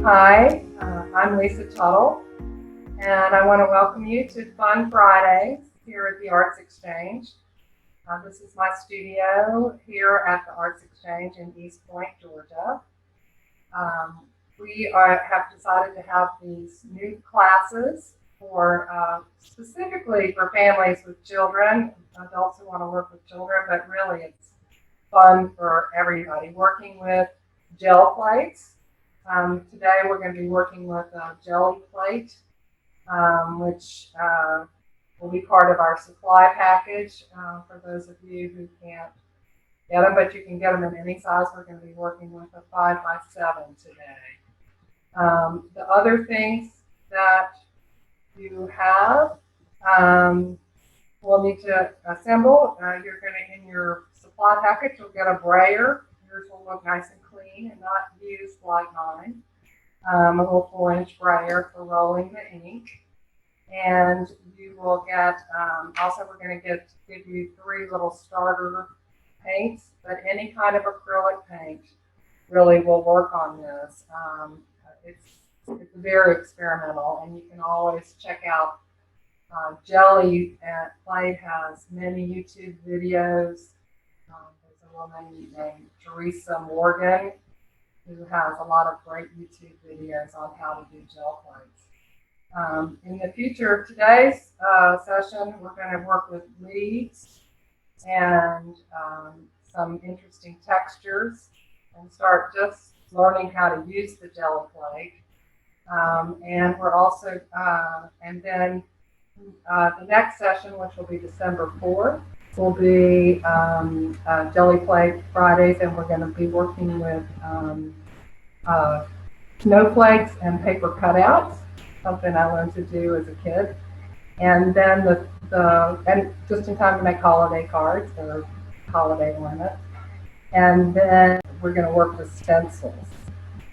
Hi, I'm Lisa Tuttle, and I want to welcome you to Fun Fridays here at the ArtsXchange. This is my studio here at the ArtsXchange in East Point, Georgia. We have decided to have these new classes for specifically for families with children, adults who want to work with children, but really it's fun for everybody. Working with gel plates. Today we're going to be working with a Gelli plate, which will be part of our supply package for those of you who can't get them, but you can get them in any size. We're going to be working with a 5x7 today. The other things that you have, we'll need to assemble. You're going to, in your supply package, you'll get a brayer. Yours will look nice and clean and not used like mine. A little 4-inch brayer for rolling the ink. And you will get, also we're going to give you 3 little starter paints, but any kind of acrylic paint really will work on this. It's very experimental, and you can always check out Gelli at Play has many YouTube videos. There's a woman named Teresa Morgan who has a lot of great YouTube videos on how to do gel plates. In the future of today's session, we're going to work with leads and some interesting textures and start just learning how to use the Gelli plate. And we're also, and then the next session, which will be December 4th, will be Gelli plate Fridays, and we're going to be working with snowflakes and paper cutouts, something I learned to do as a kid. And then and just in time to make holiday cards or holiday ornaments. And then we're going to work with stencils.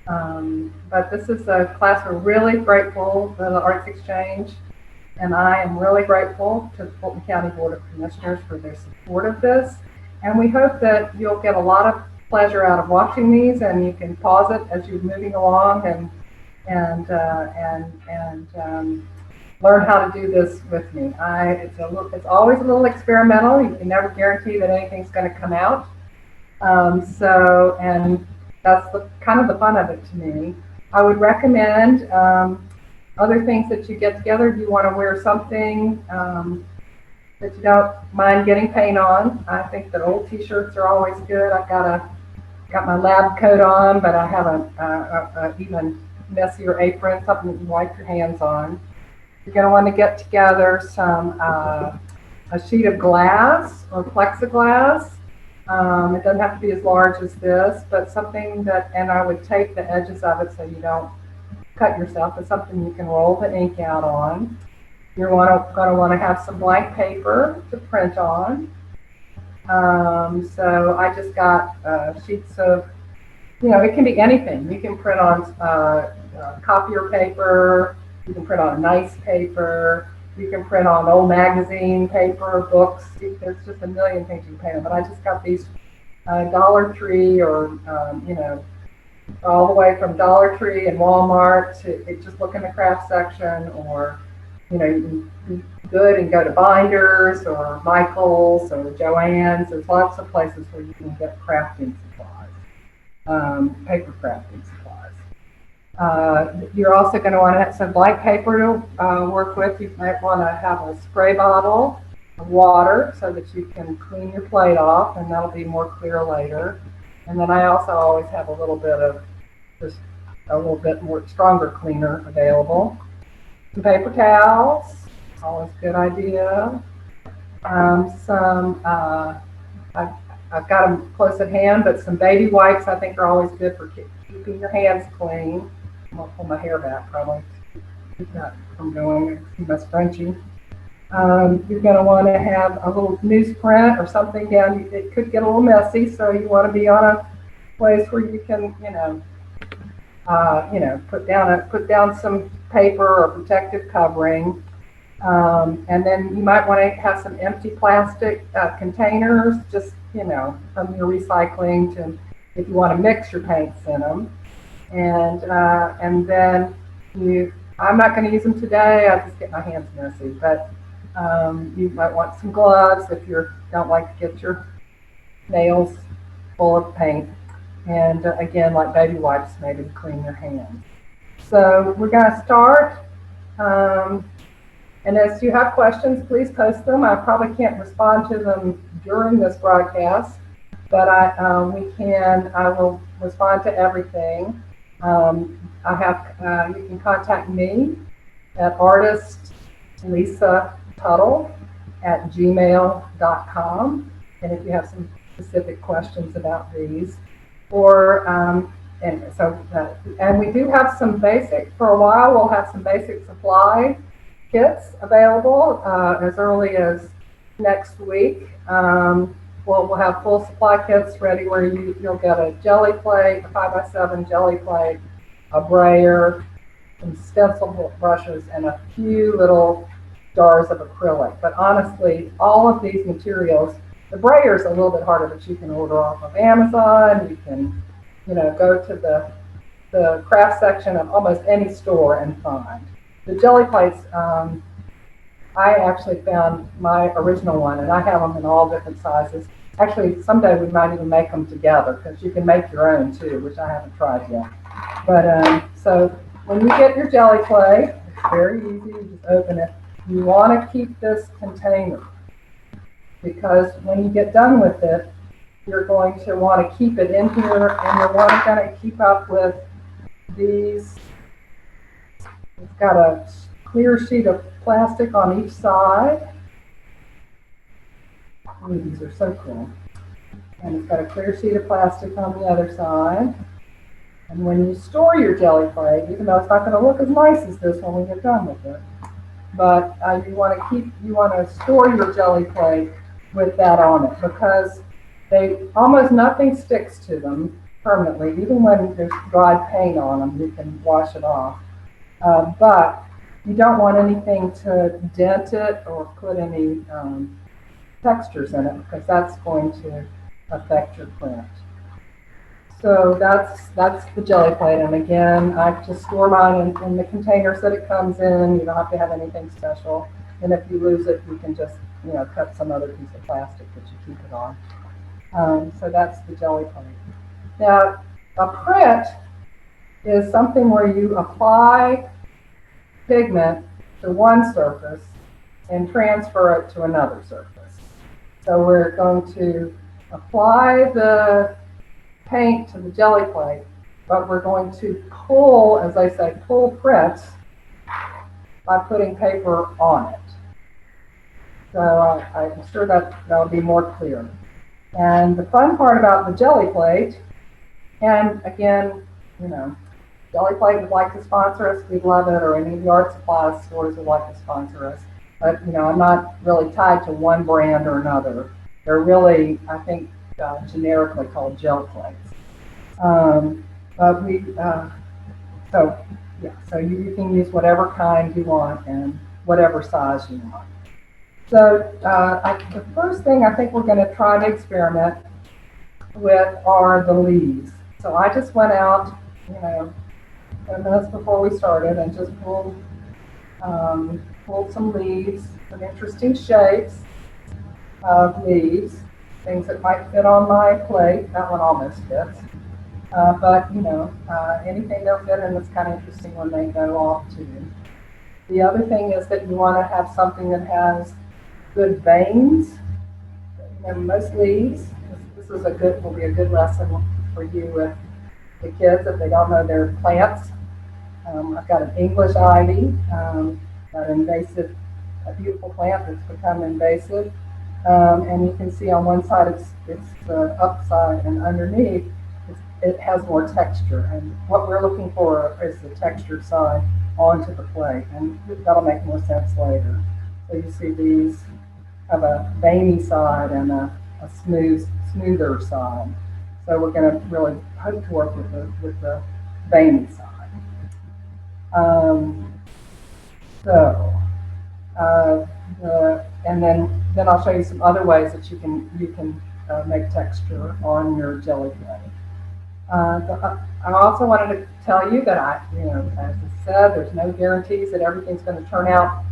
But this is a class we're really grateful for the ArtsXchange, and I am really grateful to the Fulton County Board of Commissioners for their support of this. And we hope that you'll get a lot of pleasure out of watching these, and you can pause it as you're moving along and learn how to do this with me. It's always a little experimental. You can never guarantee that anything's going to come out. And that's kind of the fun of it to me. I would recommend other things that you get together. If you want to wear something that you don't mind getting paint on, I think that old T-shirts are always good. I've got my lab coat on, but I have a even messier apron, something that you wipe your hands on. You're going to want to get together a sheet of glass or plexiglass. It doesn't have to be as large as this, but something and I would tape the edges of it so you don't cut yourself. It's something you can roll the ink out on. You're going to want to have some blank paper to print on. So I just got sheets of, it can be anything. You can print on copier paper. You can print on nice paper. You can print on old magazine paper, books. There's just a million things you can paint on. But I just got these Dollar Tree or, all the way from Dollar Tree and Walmart to just look in the craft section, or, you can be good and go to Binders or Michael's or Joann's. There's lots of places where you can get crafting supplies, paper crafting supplies. You're also going to want to have some blank paper to work with. You might want to have a spray bottle of water so that you can clean your plate off, and that'll be more clear later. And then I also always have a little bit more stronger cleaner available. Some paper towels, always a good idea. I've got them close at hand, but some baby wipes I think are always good for keeping your hands clean. I'm going to pull my hair back probably. Keep that from going too much scrunchy. You're going to want to have a little newsprint or something down. It could get a little messy, so you want to be on a place where you can, put down some paper or protective covering. And then you might want to have some empty plastic containers, just, from your recycling, to if you want to mix your paints in them. And then I'm not going to use them today. I just get my hands messy, but you might want some gloves if you don't like to get your nails full of paint. And again, like baby wipes, maybe to clean your hands. So we're going to start. Um, and as you have questions, please post them. I probably can't respond to them during this broadcast, but I will respond to everything. You can contact me at artist Lisa Tuttle at gmail.com. And if you have some specific questions about these, or and we do have some basic. For a while, we'll have some basic supply kits available as early as next week. We'll have full supply kits ready where you'll get a jelly plate, a 5x7 jelly plate, a brayer, some stencil brushes, and a few little jars of acrylic. But honestly, all of these materials, the brayer's a little bit harder, but you can order off of Amazon. You can, go to the craft section of almost any store and find. The jelly plates, I actually found my original one, and I have them in all different sizes. Actually, someday we might even make them together, because you can make your own too, which I haven't tried yet. But so when you get your jelly plate, it's very easy. You just open it. You want to keep this container, because when you get done with it, you're going to want to keep it in here, and you're going to keep up with these. It's got a clear sheet of plastic on each side. Ooh, these are so cool. And it's got a clear sheet of plastic on the other side. And when you store your jelly plate, even though it's not going to look as nice as this when we get done with it, but you want to store your jelly plate with that on it, because almost nothing sticks to them permanently. Even when there's dried paint on them, you can wash it off. But you don't want anything to dent it or put any textures in it, because that's going to affect your print. So that's the jelly plate. And again, I just store mine in the containers that it comes in. You don't have to have anything special. And if you lose it, you can just cut some other piece of plastic that you keep it on. So that's the jelly plate. Now, a print is something where you apply pigment to one surface and transfer it to another surface. So we're going to apply the paint to the jelly plate, but we're going to pull, as I say, pull print by putting paper on it. So I'm sure that'll be more clear. And the fun part about the jelly plate, and again, Jelly Plate would like to sponsor us, we'd love it, or any of the art supply stores would like to sponsor us. But, I'm not really tied to one brand or another. They're really, I think, generically called gel plates. So you can use whatever kind you want and whatever size you want. So the first thing I think we're going to try to experiment with are the leaves. So I just went out, 10 minutes before we started, and just pulled some leaves, some interesting shapes of leaves, things that might fit on my plate. That one almost fits. But anything they'll fit in that's kind of interesting when they go off too. The other thing is that you want to have something that has good veins. Most leaves. This will be a good lesson for you with the kids if they don't know their plants. I've got an English ivy, an invasive, a beautiful plant that's become invasive, and you can see on one side it's upside, and underneath it has more texture. And what we're looking for is the textured side onto the plate, and that'll make more sense later. So you see these have a veiny side and a smoother side. So we're going to really hope to work with the veiny side. And then I'll show you some other ways that you can make texture on your jelly plate. I also wanted to tell you that as I said, there's no guarantees that everything's going to turn out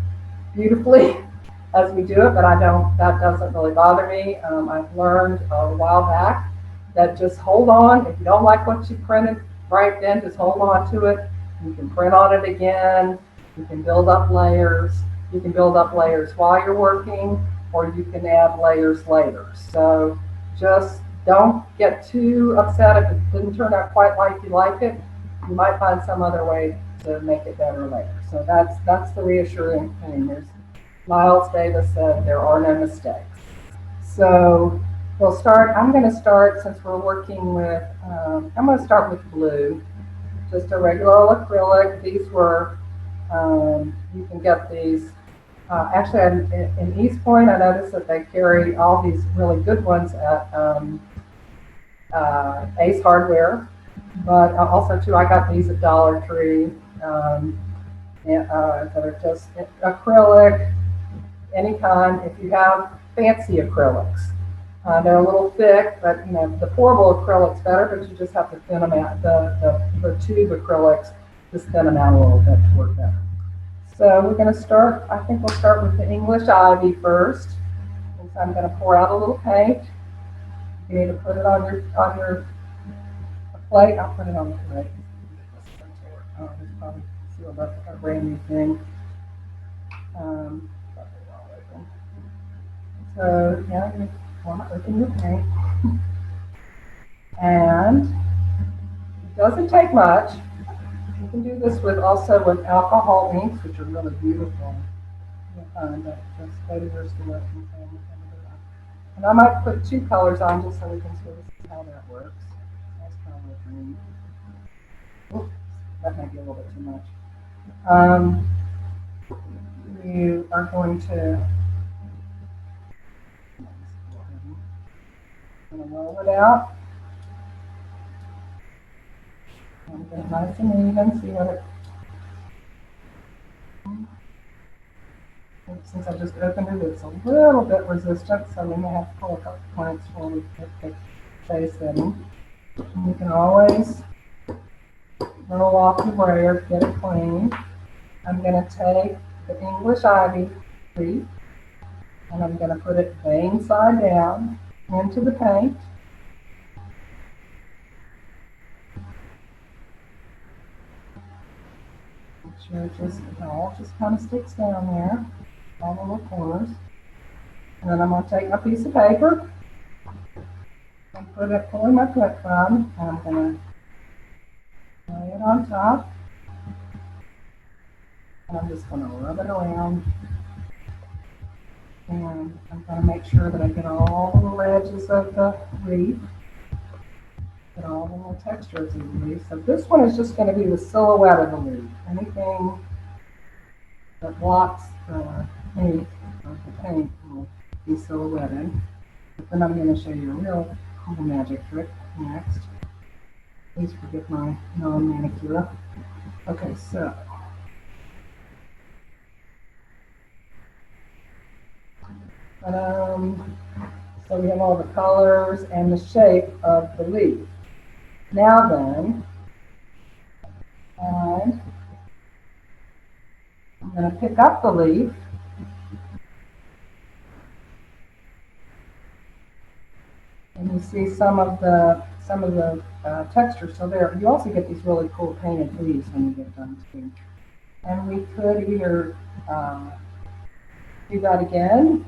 beautifully as we do it, but that doesn't really bother me. I've learned a while back that just hold on. If you don't like what you printed right then, just hold on to it. You can print on it again. You can build up layers. You can build up layers while you're working, or you can add layers later. So just don't get too upset if it didn't turn out quite like you like it. You might find some other way to make it better later. So that's the reassuring thing. Miles Davis said there are no mistakes. So I'm going to start, since we're working with, I'm going to start with blue, just a regular acrylic. These were, you can get these, actually in East Point, I noticed that they carry all these really good ones at Ace Hardware. But also too, I got these at Dollar Tree that are just acrylic, any kind. If you have fancy acrylics, they're a little thick, but the pourable acrylic's better, but you just have to thin them out. The tube acrylics, just thin them out a little bit to work better. So we're going to start, I think we'll start with the English ivy first. And so I'm going to pour out a little paint. You need to put it on your plate. I'll put it on the plate. Oh, it's probably sealed up with a brand new thing. So yeah, you want to open your paint. And it doesn't take much. You can do this also with alcohol inks, which are really beautiful. You'll find that just go to your store and and I might put two colors on just so we can sort of see how that works. Nice color green. Oops, that might be a little bit too much. You are going to roll it out. And get it nice and even. See what it. Since I just opened it, it's a little bit resistant, so we may have to pull a couple points before we get the face in. And you can always roll off the brayer to get it clean. I'm going to take the English ivy leaf and I'm going to put it vein side down into the paint. Make sure it all just kind of sticks down there, all the little corners. And then I'm going to take my piece of paper and pull in my print from, and I'm going to lay it on top. And I'm just going to rub it around. And I'm going to make sure that I get all the little edges of the wreath, get all the little textures of the wreath. So this one is just going to be the silhouette of the wreath. Anything that blocks the paint of the paint will be silhouetted. But then I'm going to show you a real cool magic trick next. Please forgive my non-manicure. Okay, so so we have all the colors and the shape of the leaf. Now then, I'm going to pick up the leaf and you see some of the texture. So there, you also get these really cool painted leaves when you get done too. And we could either do that again,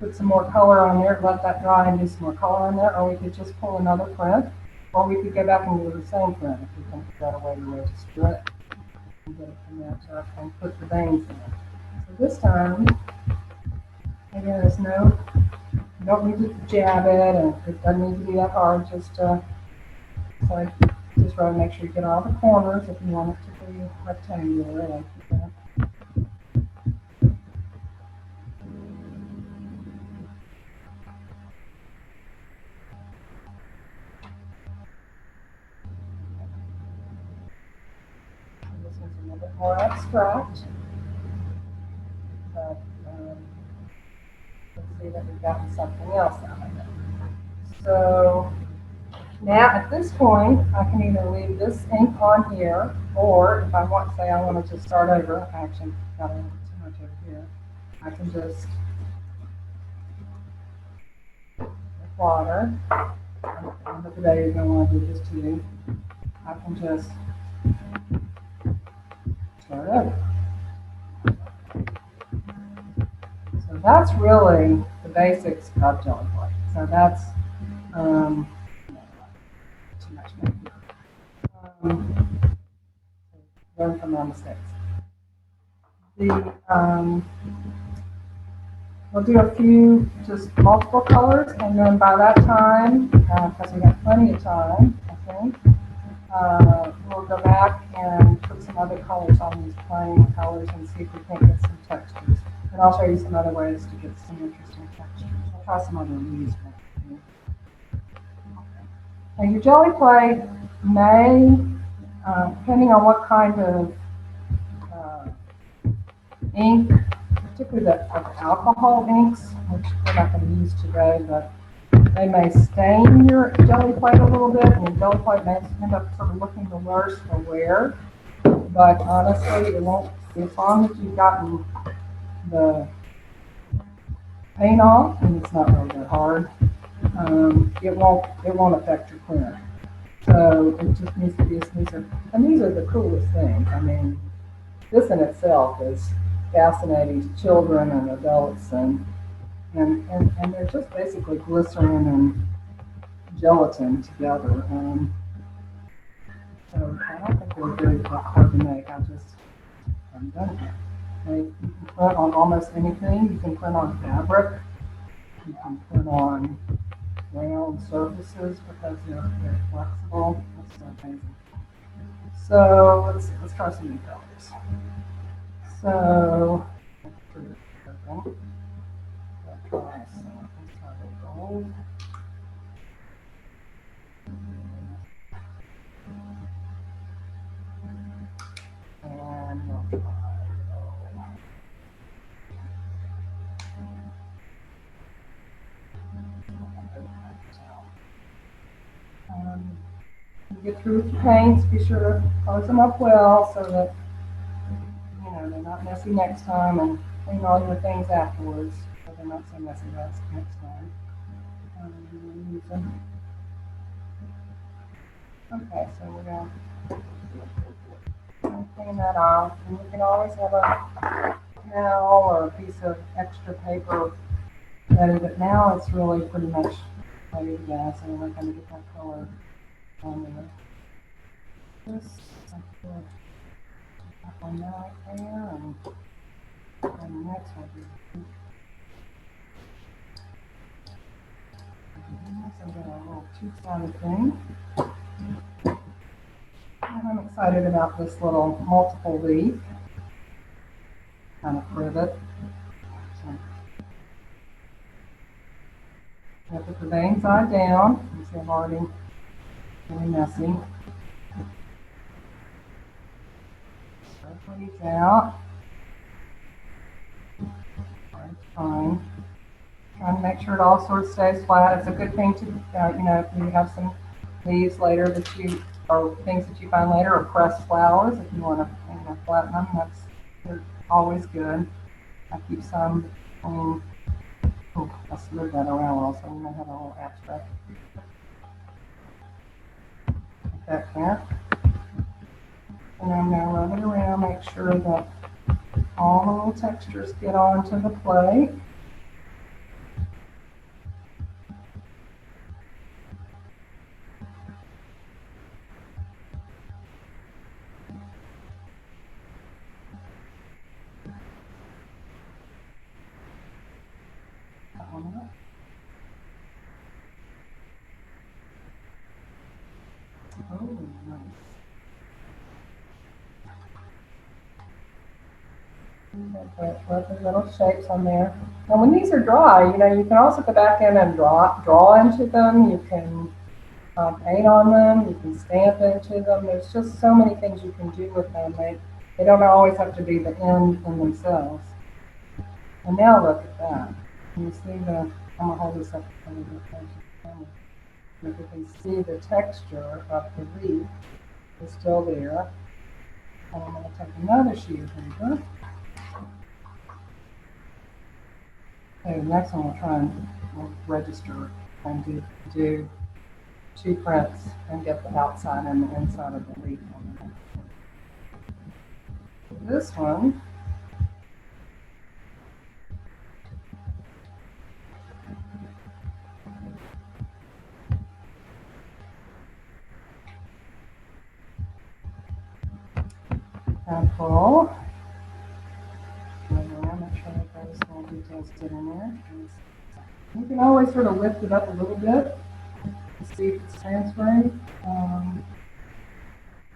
put some more color on there, let that dry and do some more color on there, or we could just pull another print, or we could go back and do the same print if we think we've got a way to register it and get it to match up and put the veins in it. So this time, again, you don't need to jab it, and it doesn't need to be that hard, just really make sure you get all the corners if you want it to be rectangular, like that. This one's a little bit more abstract, but let's see that we've gotten something else out of it. So Now, at this point, I can either leave this ink on here, or if I want, say I want to just start over, I actually got a little too much over here, I can just, with water, but today you're going to want to do this too, I can just start over. So that's really the basics of jelly plate. So that's too much maybe. Learn from our mistakes. We'll do a few, just multiple colors, and then by that time, because we have plenty of time, I think, we'll go back and put some other colors on these plain colors and see if we can get some textures. And I'll show you some other ways to get some interesting textures. I'll try some other leaves. Now your jelly plate may, depending on what kind of ink, particularly the alcohol inks, which we're not going to use today, but they may stain your jelly plate a little bit, and your jelly plate may end up sort of looking the worse for wear. But honestly, it won't, as long as you've gotten the paint off, and it's not really that hard, it won't affect your print. So it just needs to be a smoother. And these are the coolest things. I mean, this in itself is fascinating to children and adults, and they're just basically glycerin and gelatin together. So I don't think they're very hard to make. I just haven't done it yet. You can print on almost anything. You can print on fabric. You can print on round surfaces because they're very flexible. That's so amazing. So let's try some new colors. So let's try some gold. And we'll try you get through with your paints, be sure to close them up well so that they're not messy next time, and clean all your things afterwards so they're not so messy next time. Use them. Okay, so we're going to clean that off, and you can always have a towel or a piece of extra paper ready, but now it's really pretty much ready to go, so we're going to get that color on there. This, I put up on that right there, and next will be I'm doing a little two-sided thing. And I'm excited about this little multiple leaf kind of privet. So I put the vein side down. You see I'm already really messy. Spread these out. It's fine. Trying to make sure it all sort of stays flat. It's a good thing to, if you have some leaves later or things that you find later, or pressed flowers, if you want to flatten them, they're always good. I keep some, I slid that around also, you may have a little abstract. Like that there. And I'm going to rub it around, make sure that all the little textures get onto the plate. Oh, nice. Lovely little shapes on there. And when these are dry, you can also go back in and draw into them. You can paint on them. You can stamp into them. There's just so many things you can do with them. They don't always have to be the end in themselves. And now look at that. Can you see I'm going to hold this up a little bit. If you can see the texture of the leaf is still there. And I'm going to take another sheet of paper. Okay, the next one we'll try and register and do 2 prints and get the outside and the inside of the leaf on it. This one, apple. Make sure that those little details get in there. You can always sort of lift it up a little bit to see if it's transferring.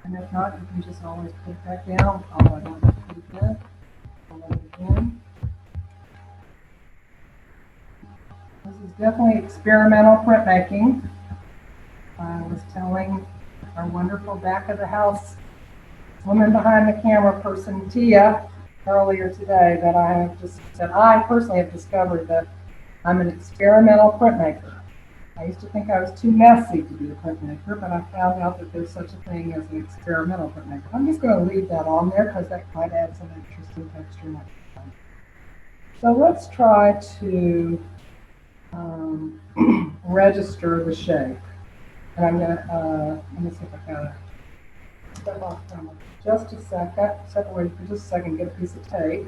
And if not, you can just always put it back down. Although I don't have to put it in. I'll let it again. This is definitely experimental printmaking. I was telling our wonderful back of the house woman behind the camera person, Tia, earlier today that I personally have discovered that I'm an experimental printmaker. I used to think I was too messy to be a printmaker, but I found out that there's such a thing as an experimental printmaker. I'm just going to leave that on there because that might add some interesting texture next time. So let's try to register the shape. And I'm going to, let me see if I got it. Step off camera. Just a second. Step away for just a second. Get a piece of tape.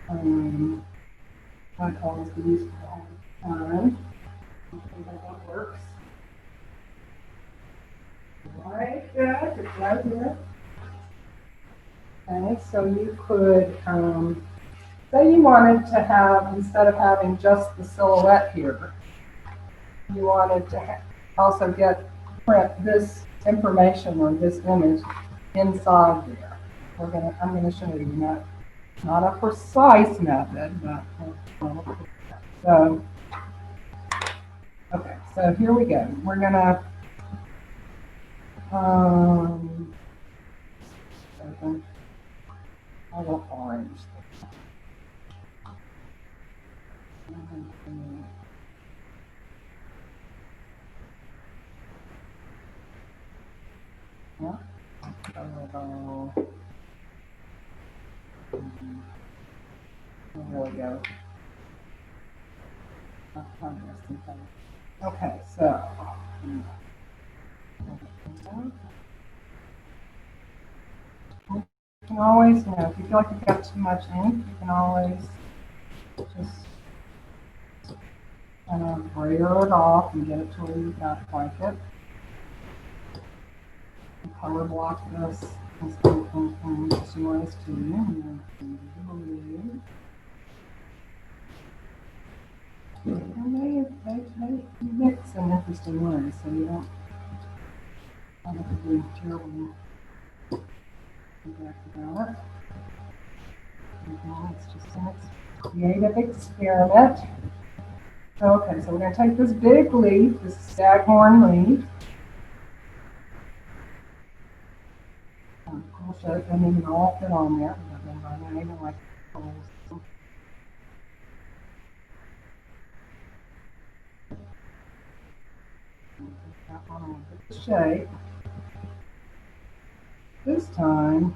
I'd always be useful to have time. Hopefully that works. Like that. It's right here. Okay, so you could, say you wanted to have, instead of having just the silhouette here, you wanted to also print this information or this image inside there. I'm gonna show you not a precise method, but so okay. So here we go. We're gonna open. I want orange. Yeah. There we go. Okay, so you can always, if you feel like you've got too much ink, you can always just kind of brayer it off and get it to where you've got like it. Color block this in interesting ways too. And they mix in interesting ways, so you don't have to be terribly exact about it. It's just an creative experiment. Okay, so we're going to take this big leaf, this staghorn leaf. I'll show it, and then it'll all fit on there. I even like holes. That one will get the shape. This time,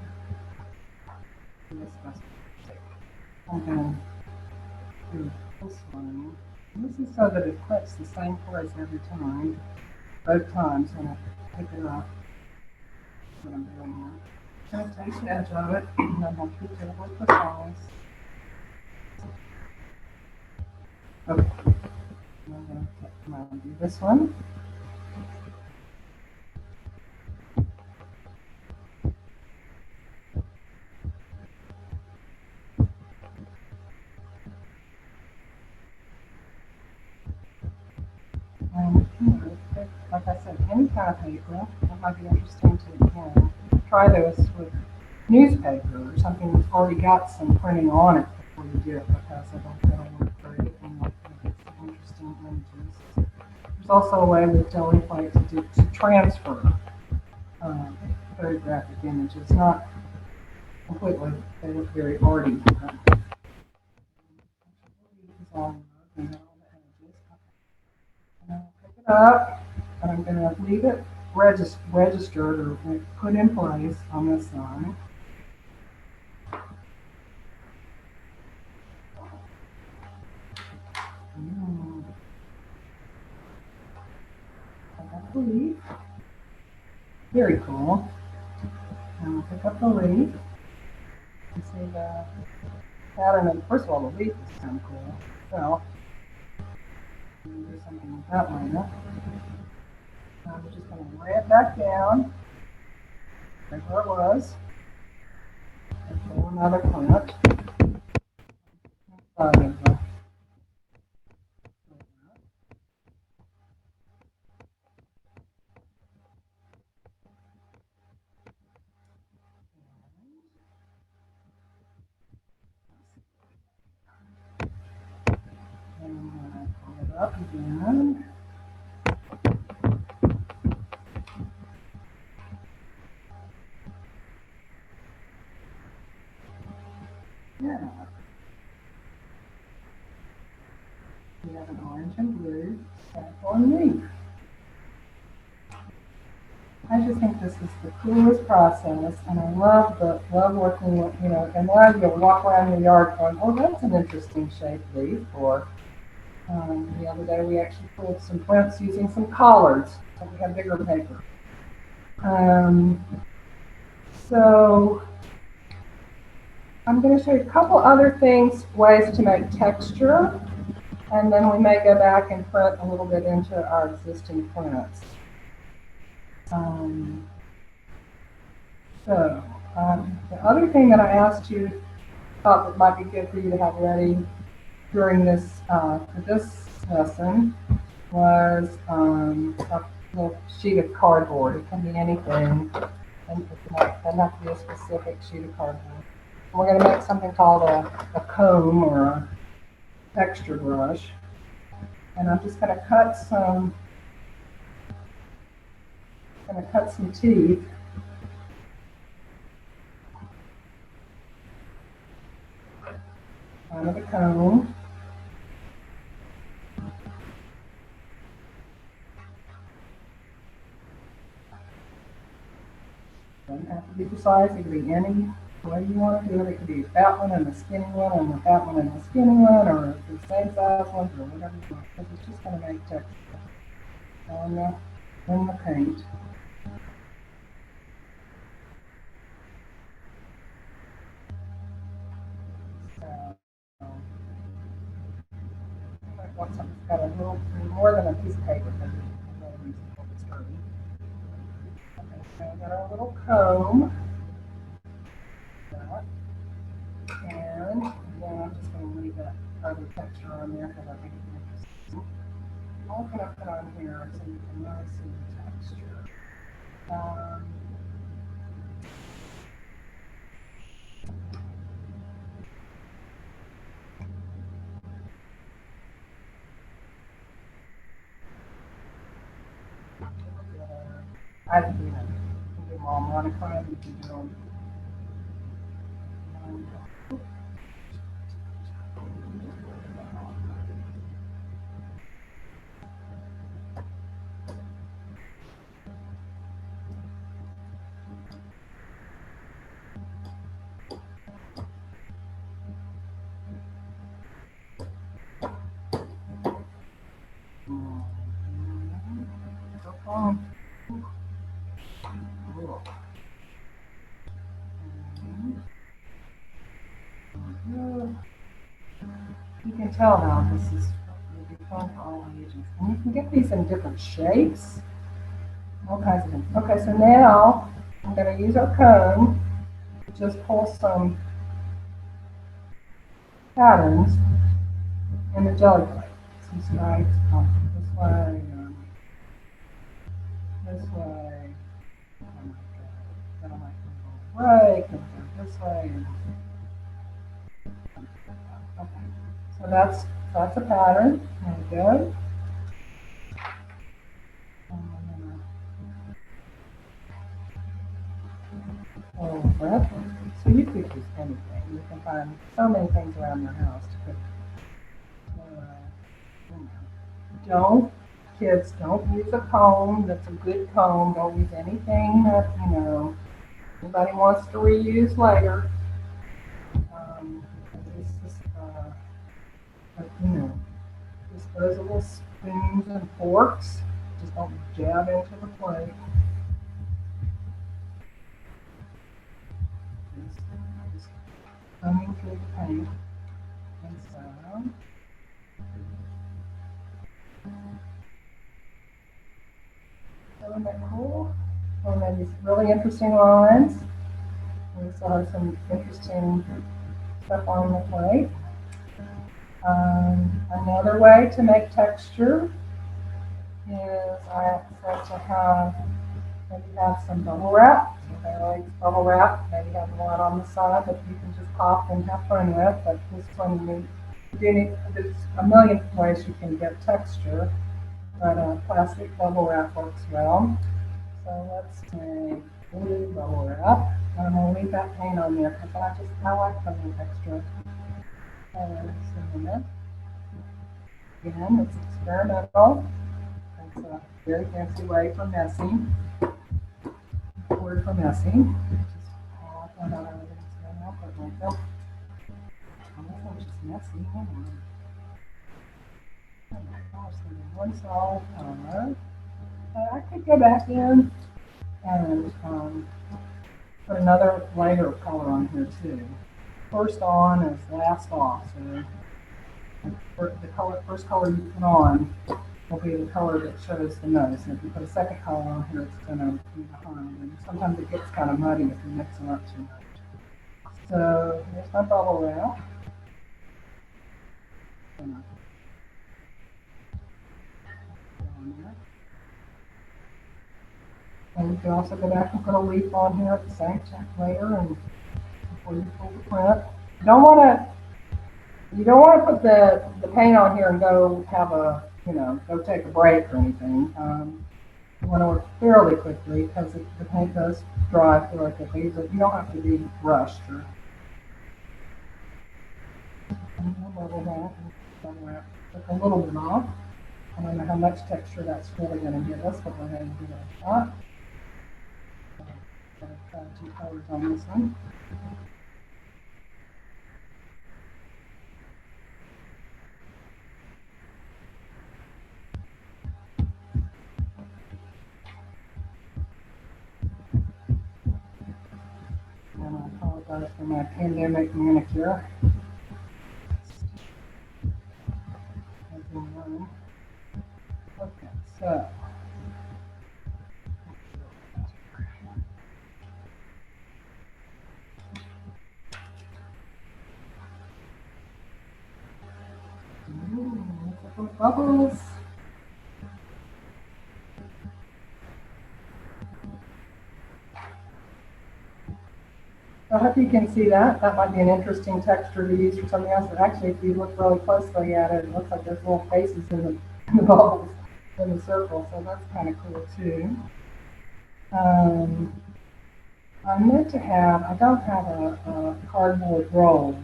I'm going to do this one. This is so that it clips the same place every time, both times when I pick it up. That's what I'm doing here. I'm going to take the edge of it, and I'm going to be terribly precise. Okay. I'm going to do this one. Like I said, any kind of paper, that might be interesting to try this with newspaper or something that's already got some printing on it before you do it, because I don't feel work great and like get some interesting images. There's also a way with Gelli plate to transfer photographic images, not completely, they look very arty. Pick it up. And I'm going to leave it registered or put in place on this side. I got the leaf. Very cool. And I'll pick up the leaf. You see the pattern of, first of all, the leaf is kind of cool. So, do something with that later. I'm just going to lay it back down, right where it was, and pull another print. And pull it up again. Yeah. We have an orange and blue sample and leaf. I just think this is the coolest process, and I love working with, and now you'll walk around your yard going, oh, that's an interesting shaped leaf. Or the other day we actually pulled some prints using some collards, so we had bigger paper. So I'm going to show you a couple other ways to make texture, and then we may go back and print a little bit into our existing prints. The other thing that I asked you, thought that might be good for you to have ready during this for this lesson was a little sheet of cardboard. It can be anything, and it doesn't have to be a specific sheet of cardboard. We're going to make something called a comb or a texture brush, and I'm just going to cut some teeth. Out of the comb. Doesn't have to be precise. It could be any way you want to do it. It could be a fat one and a skinny one, and a fat one and a skinny one, or the same size ones, or whatever you want. Because it's just going to make texture on the paint. I want something that's got a little more than a piece of paper, because it's really reasonable to sturdy. Okay, so I got our little comb. And then I'm just going to leave that other texture on there because I think it's interesting. All can I put on here so you can really see the texture. I can do that. You can do them all monochrome. You can do them. You can tell now this will be fun for all ages. And you can get these in different shapes, all kinds of things. Okay, so now I'm going to use our comb to just pull some patterns in the Gelli plate. Some stripes this way, this way. Then I might go right, and go this way. Okay, so that's a pattern. There we go. So you could use anything. You can find so many things around your house to put. Don't kids, don't use a comb that's a good comb. Don't use anything that, anybody wants to reuse later. This is, disposable spoons and forks. Just don't jab into the plate. Just coming through the paint. And so, isn't that cool? And then these really interesting lines. We still have some interesting stuff on the plate. Another way to make texture is I like to maybe have some bubble wrap. If I like bubble wrap, maybe have one on the side that you can just pop and have fun with. But this one, there's a million ways you can get texture, but plastic bubble wrap works well. So let's take blue bubble wrap. I'm going to leave that paint on there because I like putting extra colors in there. Again, it's experimental. It's a very fancy way for messing. Word for messing. Just I found out everything's going out like that. I'm just messy. Oh my gosh, there's one solid color. I could go back in and put another layer of color on here too. First on is last off. So the first color you put on will be the color that shows the most. And if you put a second color on here, it's going to be behind. And sometimes it gets kind of muddy if you mix them up too much. So here's my bubble wrap. And you can also go back and put a leaf on here at the same layer and before you pull the print. You don't want to put the paint on here and go have go take a break or anything. You want to work fairly quickly because the paint does dry fairly quickly, but you don't have to be rushed. Took a little bit off. I don't know how much texture that's really going to give us, but we're going to give it a shot. Got 2 colors on this one. And I apologize for my pandemic manicure. Okay, so. Bubbles. I hope you can see that. That might be an interesting texture to use for something else. But actually, if you look really closely at it, it looks like there's little faces in the bubbles in the circle. So that's kind of cool too. I don't have a cardboard roll,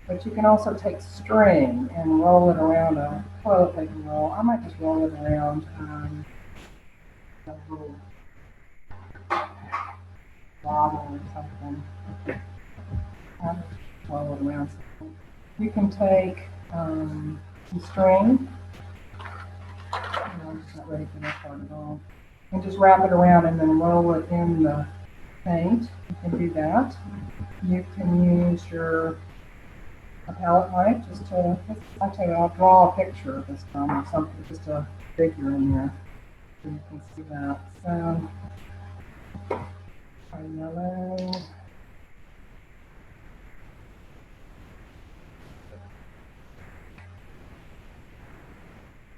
but you can also take string and roll it around a toilet paper roll. I might just roll it around a little bottle or something. I'll just roll it around. You can take some string. I'm just not ready for that part at all. And just wrap it around and then roll it in the paint. You can do that. You can use a palette knife just to, I'll tell you, I'll draw a picture this time or something, just a figure in there so you can see that. So, our yellow.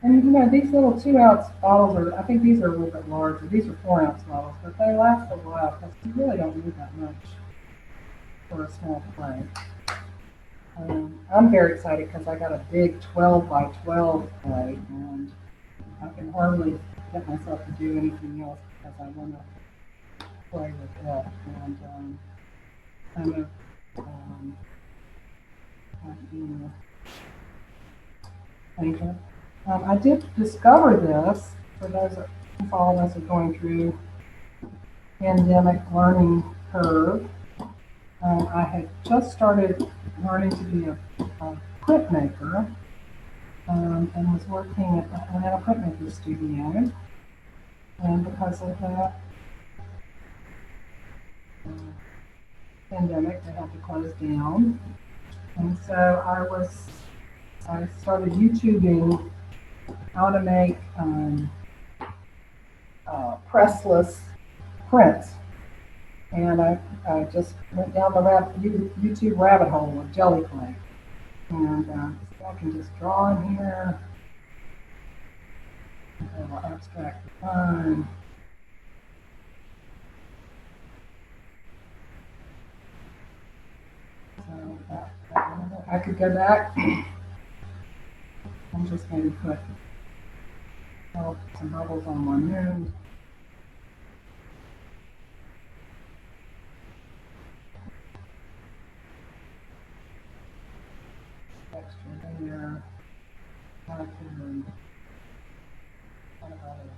And these little 2-ounce bottles I think these are a little bit larger. These are 4-ounce bottles, but they last a while because you really don't need that much for a small plate. I'm very excited because I got a big 12 by 12 plate and I can hardly get myself to do anything else because I want to play with it. And I'm a painter. I did discover this for those that all of us are going through pandemic learning curve. I had just started learning to be a printmaker, and was working at a printmaker studio. And because of the pandemic, they had to close down. And so I started YouTubing how to make pressless prints. And I just went down the YouTube rabbit hole of Gelli clay. And so I can just draw in here. I'll abstract the line. So I could go back and just maybe put some bubbles on one end. Texture there. I can what about it?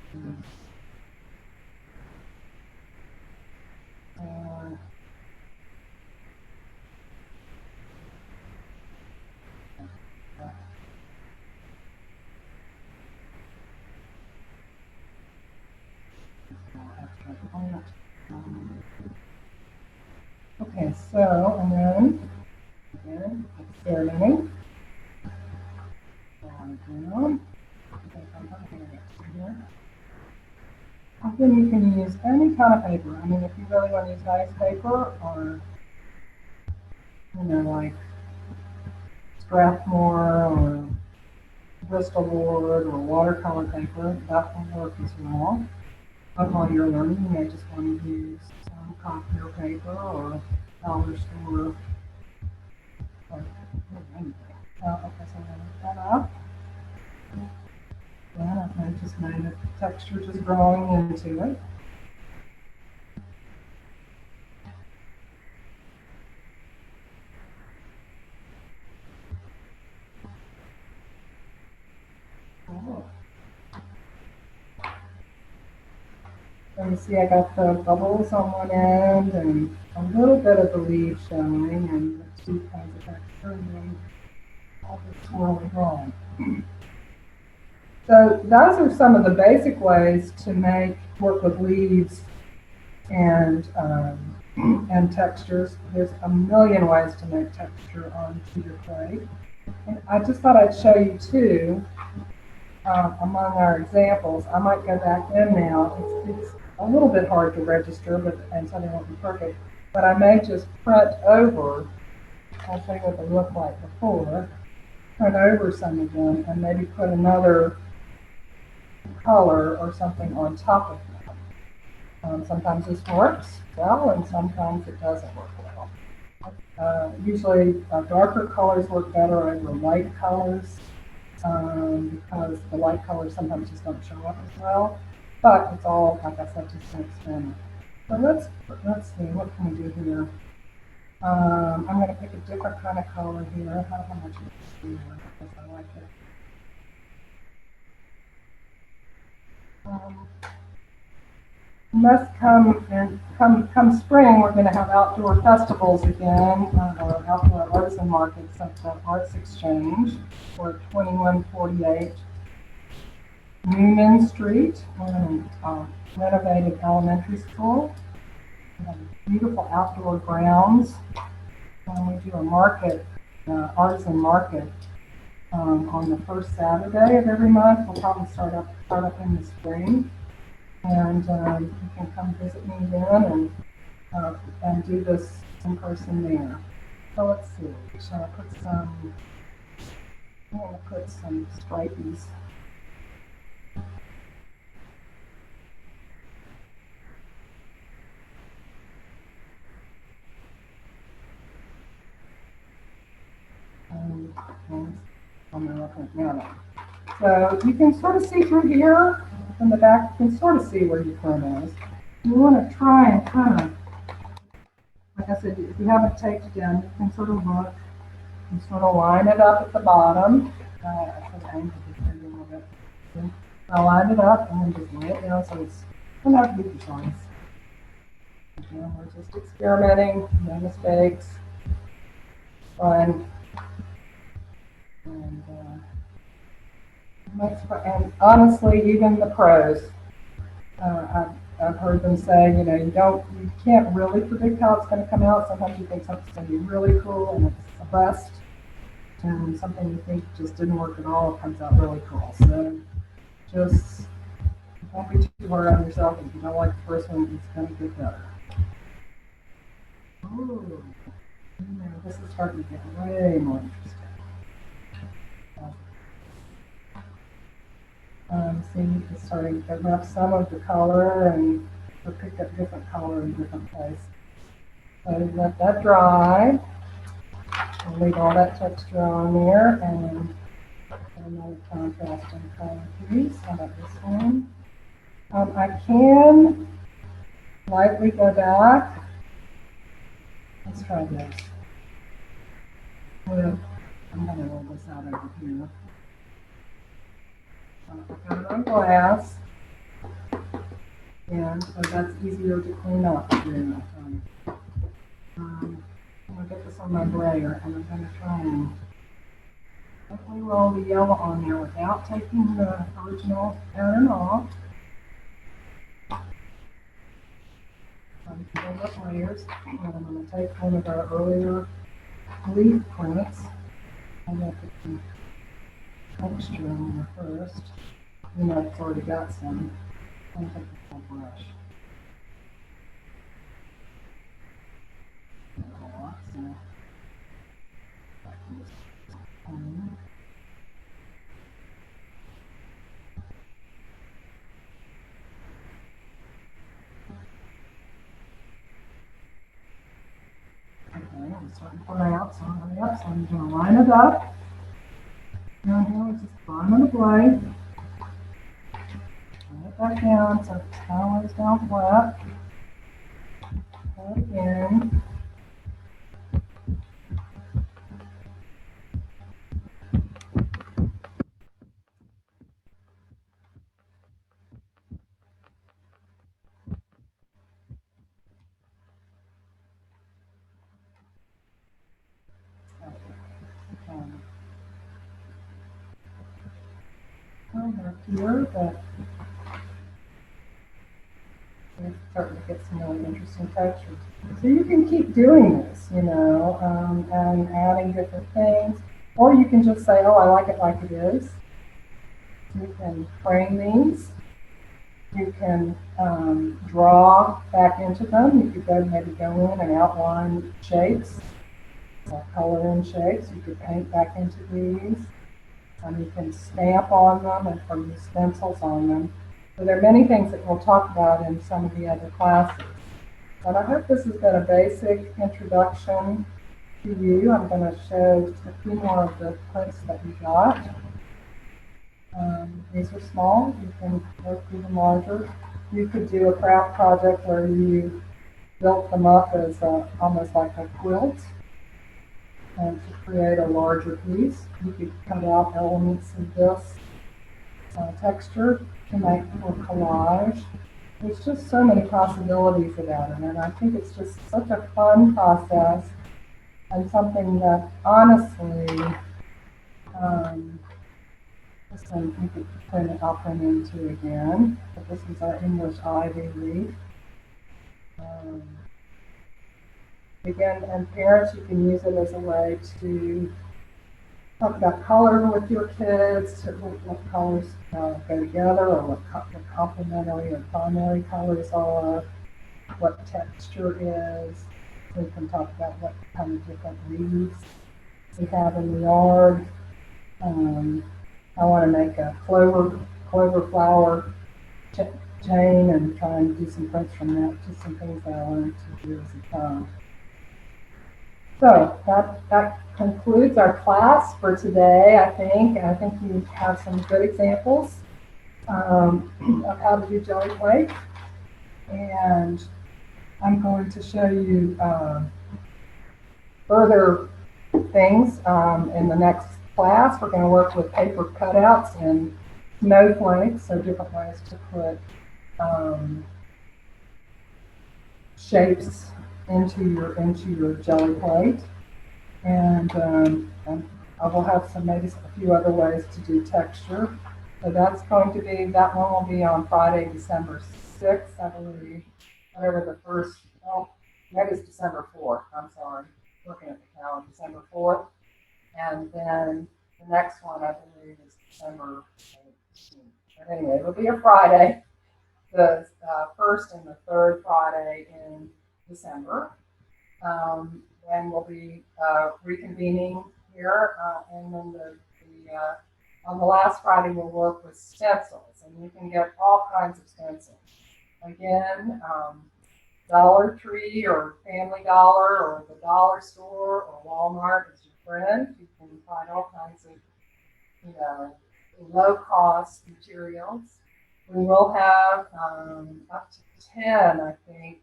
Okay, so, and then, again, experimenting. Down. Again, you can use any kind of paper. I mean, if you really want to use nice paper, or, you know, like Strathmore, or Bristol board, or watercolor paper, that will work as well. But while you're learning, you may just want to use some copier paper or dollar store or anything. Okay, so I'm going to look that up. Then I just made a texture just growing into it. Oh. So you see I got the bubbles on one end and a little bit of the leaf showing and the two kinds of texture and then all the swirly drawing. So those are some of the basic ways to work with leaves and textures. There's a million ways to make texture on cedar clay. And I just thought I'd show you two among our examples. I might go back in now. It's a little bit hard to register, and so they won't be perfect. But I may just print over. I'll show you what they look like before. Print over some of them and maybe put another color or something on top of them. Sometimes this works well, and sometimes it doesn't work well. Usually darker colors work better over light colors because the light colors sometimes just don't show up as well. But it's all, like I said, just an experiment. So let's see, what can we do here? I'm going to pick a different kind of color here. How much you see here? Because I like it. Come spring, we're going to have outdoor festivals again, or outdoor artisan markets at the ArtsXchange for 2148 Newman Street. We're in a renovated elementary school. We have beautiful outdoor grounds. We do a market, artisan market, on the first Saturday of every month. We'll probably start up in the spring. And you can come visit me then and do this in person there. So let's see. Shall I put some? I'm going to put some stripies. So you can sort of see through here. In the back, you can sort of see where your print is. You want to try and kind of, like I said, if you haven't taped it down, you can sort of look and sort of line it up at the bottom. I should angle this a little bit. I lined it up and then just lay it down so it's not to be precise. Again, we're just experimenting, no mistakes, fun, and and honestly, even the pros, I've heard them say, you know, you can't really predict how it's going to come out. Sometimes you think something's going to be really cool and it's a bust, and something you think just didn't work at all comes out really cool. So just don't be too hard on yourself. If you don't like the first one, it's going to get better. Ooh, this is starting to get way more interesting. See, it's starting to have some of the color and to pick up different color in different places. So let that dry. I'll leave all that texture on there and put another contrasting color piece. How about this one? I can lightly go back. Let's try this. I'm going to roll this out over here. I got it on glass, and so that's easier to clean up. I'm going to get this on my brayer, and I'm going to try and gently roll the yellow on there without taking the original pattern off. Build up layers, and I'm going to take one of our earlier leaf prints and then put some texture on there first. You know, it's already got some. I'm going to take a full brush. Okay, I'm starting to fly out, so I'm going to line it up. Down here, it's just the bottom of the blade. Lay it back down so the towel lays down flat. Pull it again. Over here, but it's starting to get some really interesting textures. So you can keep doing this, you know, and adding different things, or you can just say, oh, I like it like it is. You can frame these. You can draw back into them. You could maybe go in and outline shapes, color in shapes. You could paint back into these. You can stamp on them or use stencils on them. So there are many things that we'll talk about in some of the other classes. But I hope this has been a basic introduction to you. I'm going to show a few more of the prints that we got. These are small. You can work even larger. You could do a craft project where you built them up as almost like a quilt. And to create a larger piece, you could cut out elements of this texture to make for collage. There's just so many possibilities about it, and I think it's just such a fun process and something that honestly, this one you could print it, I'll print into again, but this is our English ivy leaf. Again, and parents, you can use it as a way to talk about color with your kids, what colors go together, or what complementary or primary colors are, what texture is. We can talk about what kind of different leaves we have in the yard. I want to make a clover flower chain and try and do some prints from that, just some things that I learned to do as a child. So that concludes our class for today, I think. I think you have some good examples of how to do jelly plate. And I'm going to show you further things in the next class. We're going to work with paper cutouts and snowflakes, so different ways to put shapes into your jelly plate, and I will have maybe a few other ways to do texture. So that one will be on Friday, December 6th, I believe. Whatever the first, oh, maybe it's December 4th. I'm sorry, looking at the calendar, December 4th, and then the next one I believe is December 18th. But anyway, it'll be a Friday, the first and the third Friday in December. Then we'll be reconvening here, and then on the last Friday we'll work with stencils, and you can get all kinds of stencils. Again, Dollar Tree or Family Dollar or the Dollar Store or Walmart is your friend. You can find all kinds of, low cost materials. We will have up to 10, I think,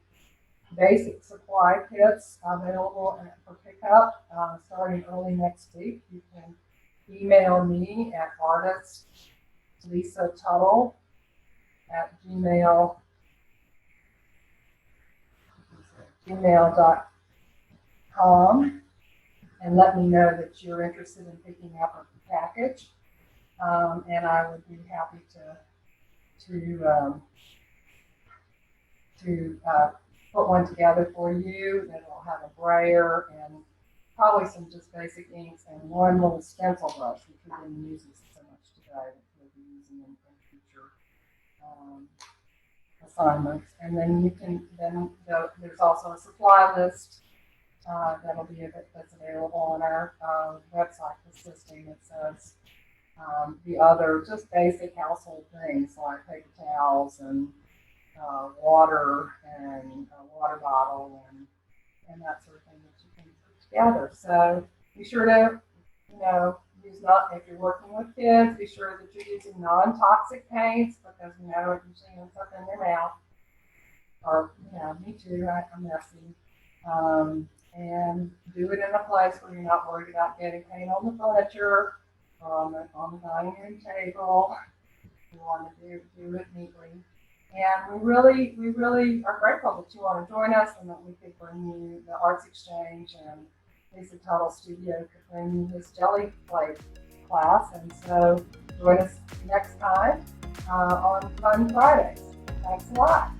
basic supply kits available for pickup starting early next week. You can email me at artist Lisa Tuttle at gmail.com and let me know that you're interested in picking up a package. And I would be happy to put one together for you that will have a brayer and probably some just basic inks and one little stencil brush, which we've been using so much today that we'll be using in future assignments. And then there's also a supply list that's available on our website, consisting that says the other just basic household things like paper towels and water and a water bottle and that sort of thing that you can put together. So be sure to, if you're working with kids, be sure that you're using non-toxic paints because it usually ends up in their mouth. Or, me too, I'm messy. And do it in a place where you're not worried about getting paint on the furniture or on the dining room table. You want to do it neatly. And we really are grateful that you want to join us and that we could bring you the ArtsXchange and Lisa Tuttle Studio could bring you this jelly plate class. And so join us next time on Fun Fridays. Thanks a lot.